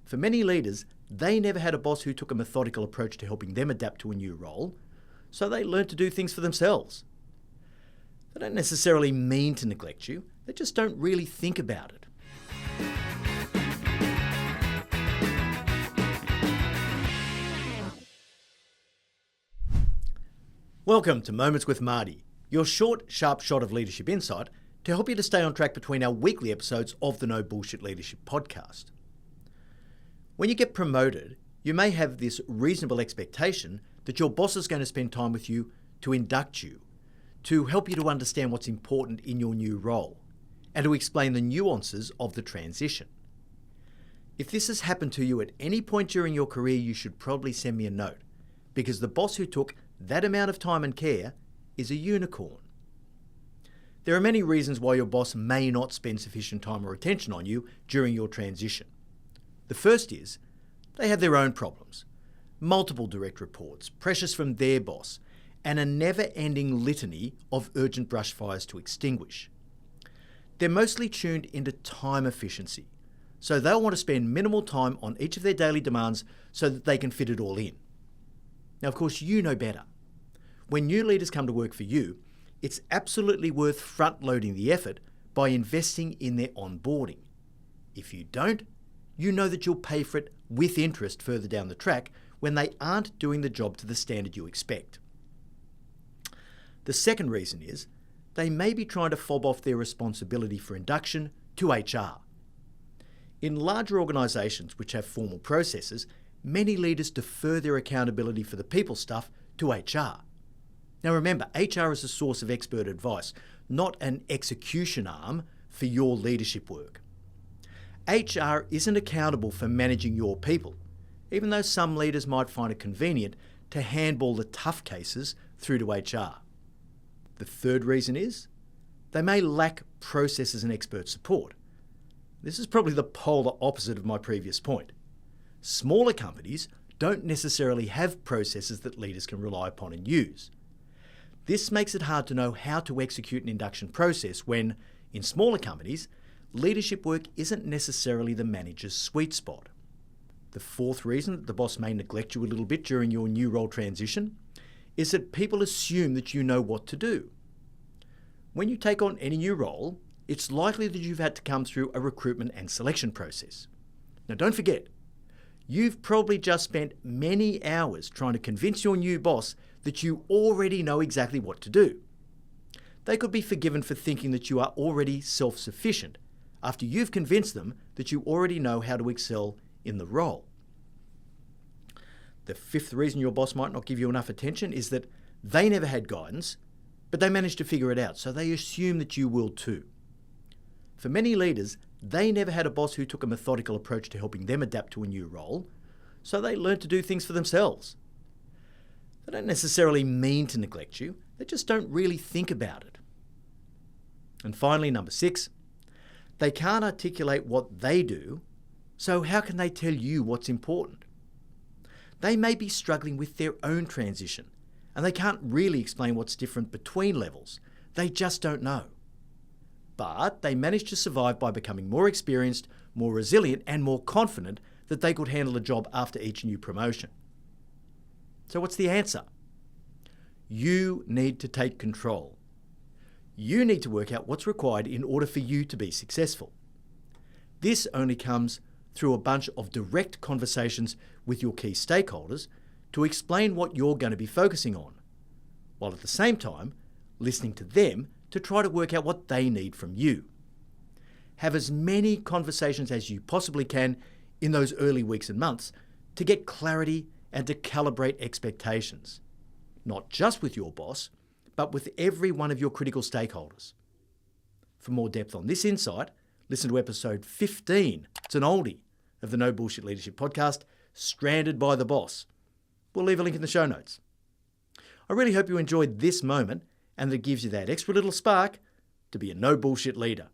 For many leaders, they never had a boss who took a methodical approach to helping them adapt to a new role, so they learned to do things for themselves. They don't necessarily mean to neglect you, they just don't really think about it. Welcome to Moments with Marty, your short, sharp shot of leadership insight to help you to stay on track between our weekly episodes of the No Bullshit Leadership podcast. When you get promoted, you may have this reasonable expectation that your boss is going to spend time with you to induct you, to help you to understand what's important in your new role, and to explain the nuances of the transition. If this has happened to you at any point during your career, you should probably send me a note, because the boss who took that amount of time and care is a unicorn. There are many reasons why your boss may not spend sufficient time or attention on you during your transition. The first is, they have their own problems. Multiple direct reports, pressures from their boss, and a never-ending litany of urgent brush fires to extinguish. They're mostly tuned into time efficiency, so they'll want to spend minimal time on each of their daily demands so that they can fit it all in. Now, of course, you know better. When new leaders come to work for you, it's absolutely worth front-loading the effort by investing in their onboarding. If you don't, you know that you'll pay for it with interest further down the track when they aren't doing the job to the standard you expect. The second reason is they may be trying to fob off their responsibility for induction to HR. In larger organisations which have formal processes, many leaders defer their accountability for the people stuff to HR. Now remember, HR is a source of expert advice, not an execution arm for your leadership work. HR isn't accountable for managing your people, even though some leaders might find it convenient to handball the tough cases through to HR. The third reason is they may lack processes and expert support. This is probably the polar opposite of my previous point. Smaller companies don't necessarily have processes that leaders can rely upon and use. This makes it hard to know how to execute an induction process when, in smaller companies, leadership work isn't necessarily the manager's sweet spot. The fourth reason that the boss may neglect you a little bit during your new role transition is that people assume that you know what to do. When you take on any new role, it's likely that you've had to come through a recruitment and selection process. Now don't forget, you've probably just spent many hours trying to convince your new boss that you already know exactly what to do. They could be forgiven for thinking that you are already self-sufficient after you've convinced them that you already know how to excel in the role. The fifth reason your boss might not give you enough attention is that they never had guidance, but they managed to figure it out, so they assume that you will too. For many leaders, they never had a boss who took a methodical approach to helping them adapt to a new role, so they learned to do things for themselves. They don't necessarily mean to neglect you, they just don't really think about it. And finally, number 6, they can't articulate what they do, so how can they tell you what's important? They may be struggling with their own transition, and they can't really explain what's different between levels. They just don't know. But they managed to survive by becoming more experienced, more resilient, and more confident that they could handle a job after each new promotion. So what's the answer? You need to take control. You need to work out what's required in order for you to be successful. This only comes through a bunch of direct conversations with your key stakeholders to explain what you're going to be focusing on, while at the same time listening to them to try to work out what they need from you. Have as many conversations as you possibly can in those early weeks and months to get clarity and to calibrate expectations, not just with your boss, but with every one of your critical stakeholders. For more depth on this insight, listen to episode 15, it's an oldie, of the No Bullshit Leadership podcast, Stranded by the Boss. We'll leave a link in the show notes. I really hope you enjoyed this moment and that it gives you that extra little spark to be a no bullshit leader.